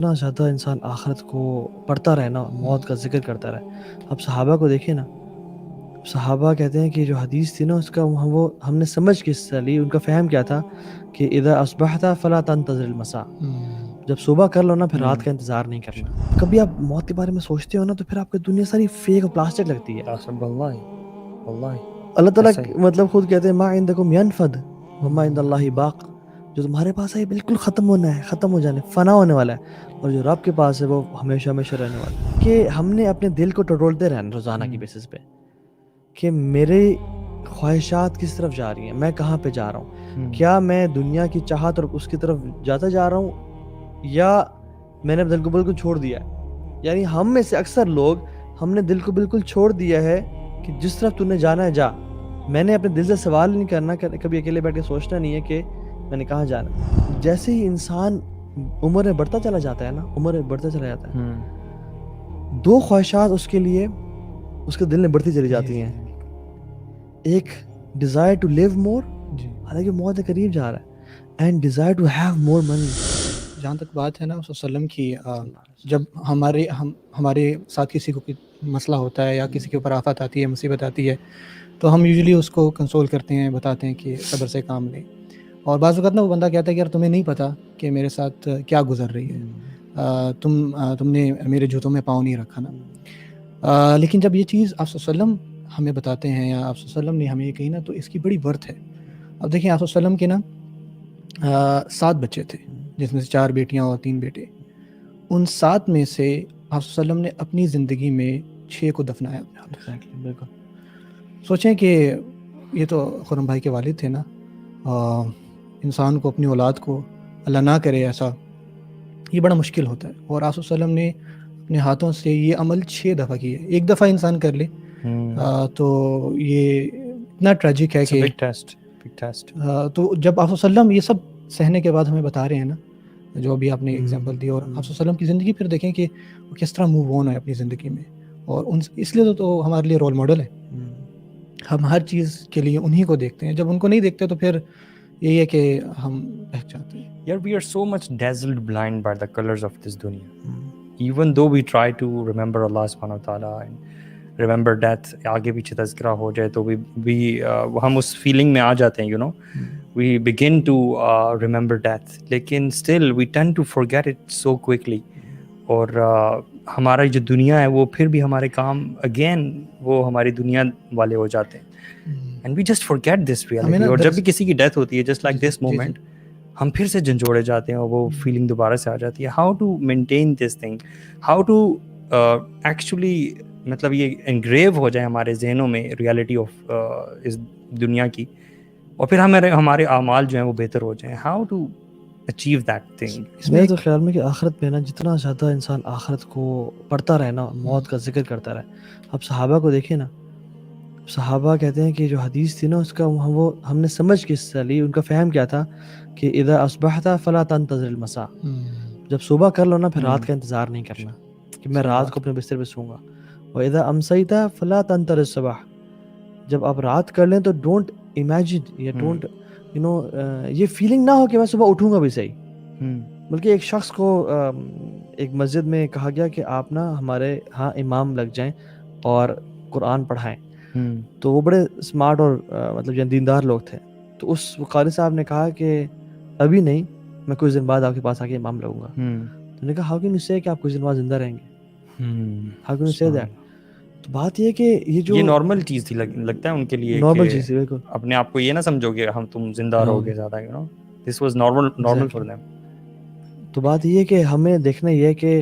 اتنا زیادہ انسان آخرت کو پڑھتا رہے نا، موت کا ذکر کرتا رہے. اب صحابہ کو دیکھیں نا، صحابہ کہتے ہیں کہ جو حدیث تھی نا اس کا ہم نے سمجھ کس سے لی، ان کا فہم کیا تھا کہ اذا اصبحت فلا تنتظر المساء، جب صبح کر لو نا پھر رات کا انتظار نہیں کرنا. کبھی آپ موت کے بارے میں سوچتے ہو نا تو پھر آپ کو دنیا ساری فیک اور پلاسٹک لگتی ہے. واللہ اللہ تعالیٰ ایسا ہی. مطلب خود کہتے ہیں ما عندکم ينفد وما عند اللہ باق، جو تمہارے پاس ہے بالکل ختم ہونا ہے، ختم ہو جانے، فنا ہونے والا ہے، اور جو رب کے پاس ہے وہ ہمیشہ ہمیشہ رہنے والا ہے. کہ ہم نے اپنے دل کو ٹٹولتے رہنا روزانہ کی بیسس پہ کہ میرے خواہشات کس طرف جا رہی ہیں، میں کہاں پہ جا رہا ہوں، کیا میں دنیا کی چاہت اور اس کی طرف جاتا جا رہا ہوں یا میں نے دل کو بالکل چھوڑ دیا ہے. یعنی ہم میں سے اکثر لوگ ہم نے دل کو بالکل چھوڑ دیا ہے کہ جس طرف تو نے جانا ہے جا. میں نے اپنے دل سے سوال نہیں کرنا، کبھی اکیلے بیٹھ کے سوچنا نہیں ہے کہ میں نے کہاں جانا. جیسے ہی انسان عمر میں بڑھتا چلا جاتا ہے نا، عمر میں بڑھتا چلا جاتا ہے، دو خواہشات اس کے لیے اس کے دل میں بڑھتی چلی جاتی ہیں. ایک ڈیزائر ٹو لیو مور، حالانکہ موت کے قریب جا رہا ہے، and desire to have more money. جہاں تک بات ہے نا صلی اللہ علیہ وسلم کی، جب ہمارے ساتھ کسی کو مسئلہ ہوتا ہے یا کسی کے اوپر آفت آتی ہے، مصیبت آتی ہے، تو ہم یوزلی اس کو کنسول کرتے ہیں، بتاتے ہیں کہ صبر سے کام لیں. اور بعض اوقات نا وہ بندہ کہتا ہے کہ یار تمہیں نہیں پتہ کہ میرے ساتھ کیا گزر رہی ہے، تم نے میرے جوتوں میں پاؤں نہیں رکھا نا. لیکن جب یہ چیز آپ صلی اللہ علیہ وسلم ہمیں بتاتے ہیں یا آپ صلی اللہ علیہ وسلم نے ہمیں یہ کہی نا، تو اس کی بڑی ورتھ ہے. اب دیکھیں آپ صلی اللہ علیہ وسلم کے نا 7 بچے تھے، جس میں سے 4 بیٹیاں اور 3 بیٹے. ان 7 میں سے آپ صلی اللہ علیہ وسلم نے اپنی زندگی میں 6 کو دفنایا اپنے ہاتھوں سے. بالکل سوچیں کہ یہ تو خرم بھائی کے والد تھے نا، انسان کو اپنی اولاد کو اللہ نہ کرے ایسا، یہ بڑا مشکل ہوتا ہے. اور آپ صلی اللہ علیہ وسلم نے اپنے ہاتھوں سے یہ عمل 6 دفعہ کیے. ایک دفعہ انسان کر لے تو یہ اتنا ٹریجک ہے کہ تو جب آپ صلی اللہ علیہ وسلم یہ سب سہنے کے بعد ہمیں بتا رہے ہیں نا، جو ابھی آپ نے ایگزامپل دی، اور آپ صلی اللہ علیہ وسلم کی زندگی پھر دیکھیں کہ وہ کس طرح موو آن ہے اپنی زندگی میں، اور اس لیے تو ہمارے لیے رول ماڈل ہے. ہم ہر چیز کے لیے انہی کو دیکھتے ہیں، جب ان کو نہیں دیکھتے تو پھر یہی ہے کہ ہم بہک جاتے ہیں. Yet we are so much dazzled blind by the colors of this dunya. Even though we try to remember Allah subhanahu wa ta'ala and remember death, آگے پیچھے تذکرہ ہو جائے تو ہم اس فیلنگ میں آ جاتے ہیں, we begin to remember death, لیکن still we tend to forget it so quickly. اور ہمارا جو دنیا ہے وہ پھر بھی ہمارے کام اگین وہ ہماری دنیا والے ہو جاتے ہیں. And we just forget this reality. اور جب بھی کسی کی ڈیتھ ہوتی ہے just like this moment, ہم پھر سے جھنجھوڑے جاتے ہیں اور وہ فیلنگ دوبارہ سے آ جاتی ہے. How to maintain this thing, how to actually مطلب یہ انگریو ہو جائے ہمارے ذہنوں میں ریالٹی آف اس دنیا کی, اور پھر ہمارے اعمال جو ہیں وہ بہتر ہو جائیں. How to achieve that thing. میرے تو خیال میں کہ آخرت میں نا جتنا زیادہ انسان آخرت کو پڑھتا رہے نا, موت کا ذکر کرتا رہے. اب صحابہ کو دیکھیں نا, صحابہ کہتے ہیں کہ جو حدیث تھی نا اس کا ہم نے سمجھ کس سے لی, ان کا فہم کیا تھا کہ اذا اصبحت فلا تنتظر المساء, جب صبح کر لو نا پھر رات کا انتظار نہیں کرنا کہ میں رات کو اپنے بستر پہ سوں گا. واذا امسیت فلا تنتظر الصبح, جب آپ رات کر لیں تو ڈونٹ امیجن یا ڈونٹ یہ فیلنگ نہ ہو کہ میں صبح اٹھوں گا بھی صحیح. بلکہ ایک شخص کو ایک مسجد میں کہا گیا کہ آپ نا ہمارے ہاں امام لگ جائیں اور قرآن پڑھائیں. تو وہ بڑے اسمارٹ اور مطلب دیندار لوگ تھے. تو اس قاری صاحب نے کہا کہ ابھی نہیں, میں کچھ دن بعد آپ کے پاس آ کے امام لگوں گا. تو نے کہا ہاؤ کین یو سے کہ آپ کچھ دن بعد زندہ رہیں گے, ہاؤ کین یو سے دیٹ. تو بات یہ کہ یہ نارمل چیز تھی لگتا ہے ان کے لیے, نارمل چیز تھی. بالکل اپنے آپ کو یہ نہ سمجھو کہ تم زندہ رہو گے زیادہ, this was normal for them. تو بات یہ کہ ہمیں دیکھنا یہ ہے کہ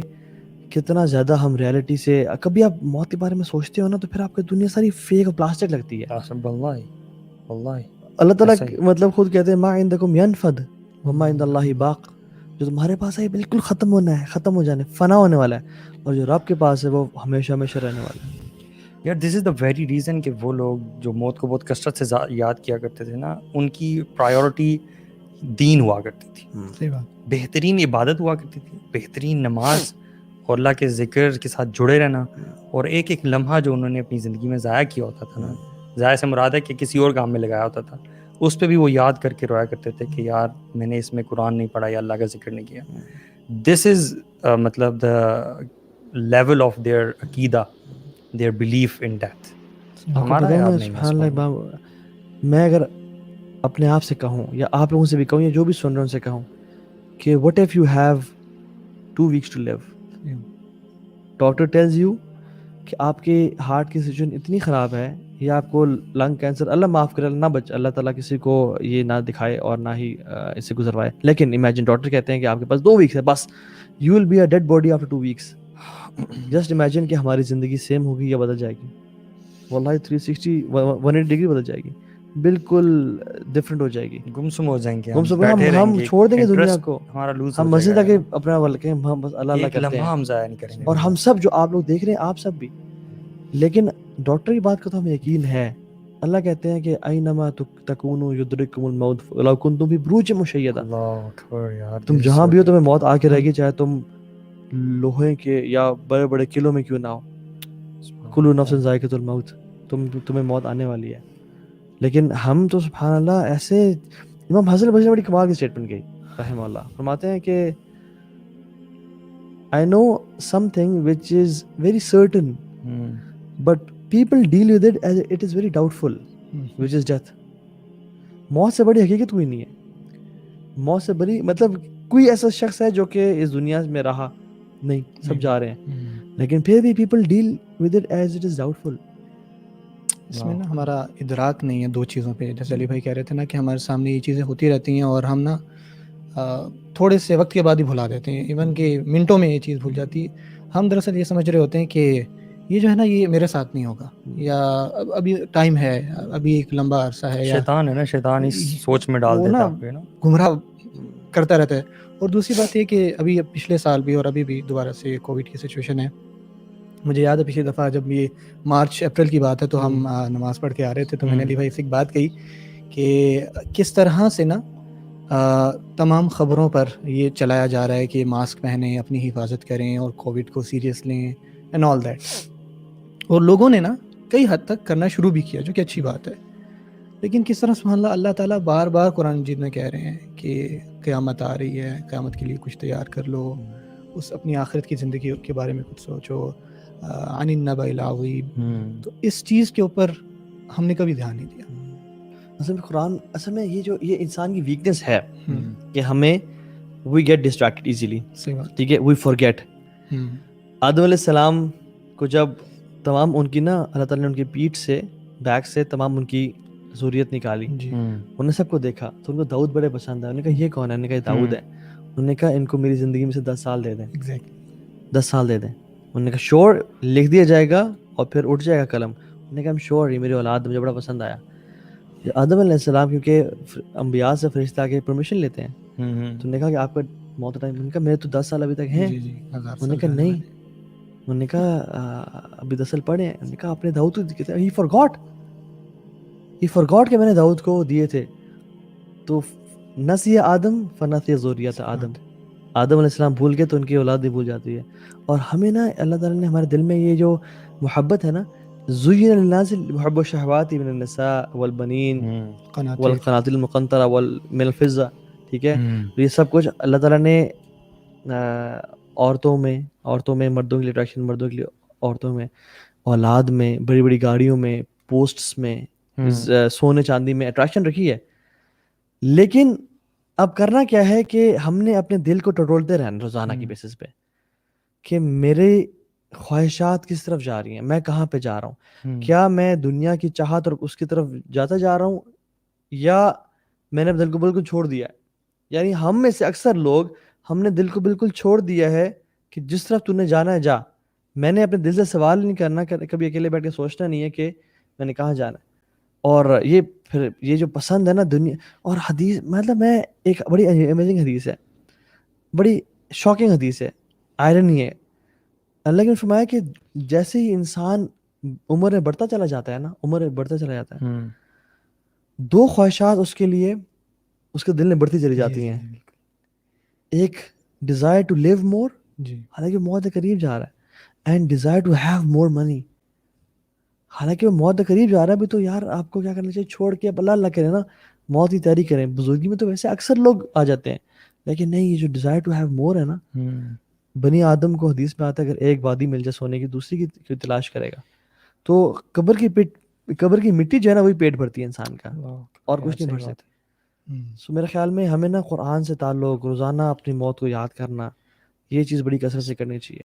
کتنا زیادہ ہم ریالٹی سے, کبھی آپ موت کے بارے میں سوچتے ہو نا تو پھر آپ کو دنیا ساری فیک اور پلاسٹک لگتی ہے. اللہ تعالیٰ مطلب خود کہتے ہیں ما عندکم ينفد وما عند اللہ باق, جو تمہارے پاس ہے بالکل ختم ہونا ہے, ختم ہو جانے, فنا ہونے والا ہے, اور جو رب کے پاس ہے وہ ہمیشہ ہمیشہ رہنے والا ہے. یار دس از دا ویری ریزن کہ وہ لوگ جو موت کو بہت کثرت سے یاد کیا کرتے تھے نا, ان کی پرائیورٹی دین ہوا کرتی تھی, بہترین عبادت ہوا کرتی تھی, بہترین نماز اور اللہ کے ذکر کے ساتھ جڑے رہنا. اور ایک ایک لمحہ جو انہوں نے اپنی زندگی میں ضائع کیا ہوتا تھا نا, ضائع سے مراد ہے کہ کسی اور کام میں لگایا ہوتا تھا, اس پہ بھی وہ یاد کر کے رویا کرتے تھے کہ یار میں نے اس میں قرآن نہیں پڑھا یا اللہ کا ذکر نہیں کیا. دس از مطلب the level of their عقیدہ, their belief in death. آپ کو ہمارا پتہ ہے ہے آپ نا نہیں سبحان اللہ اقبال، میں اگر اپنے آپ سے کہوں یا آپ لوگوں سے بھی کہوں یا جو بھی سن رہے ہیں ان سے کہوں کہ what if you have 2 weeks to live, doctor tells you کہ آپ کے ہارٹ کی سچویشن اتنی خراب ہے یا آپ کو لنگ کینسر، اللہ معاف کرے، اللہ نہ بچ، اللہ تعالیٰ کسی کو یہ نہ دکھائے اور نہ ہی اس سے گزروائے، لیکن امیجن ڈاکٹر کہتے ہیں کہ آپ کے پاس 2 ویکس ہے بس، you will be a dead body after 2 weeks. Just imagine کہ ہماری زندگی سیم ہوگی یا بدل جائے گی. واللہ 360 180 ڈگری بدل جائے گی، بالکل ڈفرینٹ ہو جائے گی. گمسم ہو جائیں گے, ہم سب ہم چھوڑ دیں گے دنیا کو، ہمارا لوز ہم مسجد آ کے اپنا کہ ہم بس اللہ اللہ ایک کرتے لمحہ ہیں. ہم ضائع نہیں کریں گے. اور ہم سب جو آپ لوگ دیکھ رہے ہیں آپ سب بھی، لیکن ڈاکٹر کی بات کا تو ہمیں یقین ہے. اللہ کہتے ہیں کہ اینما تکونوا یدرککم الموت ولو کنتم فی بروج مشیدہ. اللہ اکبر یار، تم جہاں بھی ہو تمہیں موت آ کے رہے گی، چاہے تم لوہے کے یا بڑے بڑے قلعوں میں کیوں نہ ہو. کلو نفس ذائقۃ الموت، تمہیں موت آنے والی ہے. لیکن ہم تو سبحان اللہ ایسے، امام حسن بصری نے بڑی کمال کی اسٹیٹمنٹ کی رحمہ اللہ، فرماتے ہیں کہ I know something which is very certain but people deal with it as it is very doubtful, which is death. موت سے بڑی حقیقت کوئی نہیں ہے. موت سے بڑی مطلب کوئی ایسا شخص ہے جو کہ اس دنیا میں رہا نہیں، سب جا رہے ہیں، لیکن پھر بھی people deal with it as it is doubtful. اس میں نا ہمارا ادراک نہیں ہے 2 چیزوں پہ. جیسے علی بھائی کہہ رہے تھے نا کہ ہمارے سامنے یہ چیزیں ہوتی رہتی ہیں اور ہم نا تھوڑے سے وقت کے بعد ہی بھلا دیتے ہیں، ایون کہ منٹوں میں یہ چیز بھول جاتی ہے. ہم دراصل یہ سمجھ رہے ہوتے ہیں کہ یہ جو ہے نا یہ میرے ساتھ نہیں ہوگا، یا ابھی ٹائم ہے، ابھی ایک لمبا عرصہ ہے، یا شیطان ہے نا، شیطان اس سوچ میں ڈال دیتا ہے آپ کو نا، گمراہ کرتا رہتا ہے. اور دوسری بات یہ کہ ابھی پچھلے سال بھی اور ابھی بھی دوبارہ سے کووڈ کی سچویشن ہے. مجھے یاد ہے پچھلی دفعہ جب یہ مارچ اپریل کی بات ہے تو ہم نماز پڑھ کے آ رہے تھے، تو میں نے علی بھائی سے ایک بات کہی کہ کس طرح سے نا تمام خبروں پر یہ چلایا جا رہا ہے کہ ماسک پہنیں، اپنی حفاظت کریں اور کووڈ کو سیریس لیں اینڈ آل دیٹ. اور لوگوں نے نا کئی حد تک کرنا شروع بھی کیا، جو کہ اچھی بات ہے. لیکن کس طرح سبحان اللہ اللہ تعالیٰ بار بار قرآن مجید میں کہہ رہے ہیں کہ قیامت آ رہی ہے، قیامت کے لیے کچھ تیار کر لو، اس اپنی آخرت کی زندگی کے بارے میں کچھ سوچو، عن النبأ العظیم. تو اس چیز کے اوپر ہم نے کبھی دھیان نہیں دیا. اصل میں قرآن، اصل میں یہ انسان کی ویکنس ہے کہ ہمیں وی گیٹ ڈسٹریکٹڈ ایزیلی. صحیح بات. ٹھیک ہے، وی فارگیٹ. آدم علیہ السلام کو جب تمام ان کی نا اللہ تعالیٰ نے ان کی پیٹھ سے، بیک سے تمام ان کی ذریت نکالی، انہوں نے سب کو دیکھا تو ان کو داؤد بڑے پسند ہے. انہوں نے کہا یہ کون ہے؟ انہوں نے کہا یہ داؤد ہے. انہوں نے کہا ان کو میری زندگی میں سے 10 سال دے دیں، 10 سال دے دیں. انہوں نے کہا شور، لکھ دیا جائے گا اور پھر اٹھ جائے گا قلم. انہوں نے کہا ہم شور، یہ میری اولاد مجھے بڑا پسند آیا. آدم علیہ السلام کیونکہ انبیاء سے فرشتہ آگے پرمیشن لیتے ہیں، تو انہوں نے کہا کہ آپ کا موت کا ٹائم، انہوں نے کہا میرے تو 10 سال ابھی تک ہیں. انہوں نے کہا نہیں، انہوں نے کہا ابھی 10 سال پڑھے ہیں. انہوں نے کہا آپ نے داؤد کو دیے تھے. ہی فارگاٹ کہ میں نے داؤد کو دیے تھے. تو نسی آدم فنسی ذریت آدم، آدم علیہ السلام بھول گئے تو ان کی اولاد بھی بھول جاتی ہے. اور ہمیں نا اللہ تعالیٰ نے ہمارے دل میں یہ جو محبت ہے نا، زُيِّنَ لِلنَّاسِ حُبُّ الشَّهَوَاتِ مِنَ النِّسَاءِ وَالْبَنِينَ وَالْقَنَاطِيرِ الْمُقَنطَرَةِ وَمِنَ الْفِضَّةِ، ٹھیک ہے. یہ سب کچھ اللہ تعالیٰ نے عورتوں میں مردوں کے لیے اٹریکشن، مردوں کے لیے عورتوں میں، اولاد میں، بڑی بڑی گاڑیوں میں، پوسٹس میں، سونے چاندی میں اٹریکشن رکھی ہے. لیکن اب کرنا کیا ہے کہ ہم نے اپنے دل کو ٹٹولتے رہنا روزانہ کی بیسس پہ کہ میرے خواہشات کس طرف جا رہی ہیں، میں کہاں پہ جا رہا ہوں. کیا میں دنیا کی چاہت اور اس کی طرف جاتا جا رہا ہوں، یا میں نے دل کو بالکل چھوڑ دیا ہے. یعنی ہم میں سے اکثر لوگ، ہم نے دل کو بالکل چھوڑ دیا ہے کہ جس طرف تو نے جانا ہے جا. میں نے اپنے دل سے سوال نہیں کرنا، کبھی اکیلے بیٹھ کے سوچنا نہیں ہے کہ میں نے کہاں جانا ہے. اور یہ پھر یہ جو پسند ہے نا دنیا اور حدیث، مطلب میں ایک بڑی امیزنگ حدیث ہے، بڑی شاکنگ حدیث ہے، آئرنی ہے. اللہ نے فرمایا کہ جیسے ہی انسان عمر میں بڑھتا چلا جاتا ہے، 2 خواہشات اس کے لیے اس کے دل میں بڑھتی چلی جاتی ہیں. ایک ڈیزائر ٹو لیو مور، حالانکہ موت کے قریب جا رہا ہے، and desire to have more money, حالانکہ وہ موت کے قریب جا رہا ہے بھی. تو یار آپ کو کیا کرنا چاہیے؟ چھوڑ کے اب اللہ کرے نا، موت کی تیاری کریں. بزرگی میں تو ویسے اکثر لوگ آ جاتے ہیں، لیکن نہیں، یہ جو ڈیزائر ٹو ہیو مور ہے نا، بنی آدم کو حدیث میں آتا ہے اگر ایک وادی مل جائے سونے کی دوسری کی کیوں تلاش کرے گا. تو قبر کی مٹی جو ہے نا وہی پیٹ بھرتی ہے انسان کا, اور کچھ نہیں بھر سکتی. سو میرے خیال میں ہمیں نا قرآن سے تعلق, روزانہ اپنی موت کو یاد کرنا, یہ چیز بڑی کثرت سے کرنی چاہیے.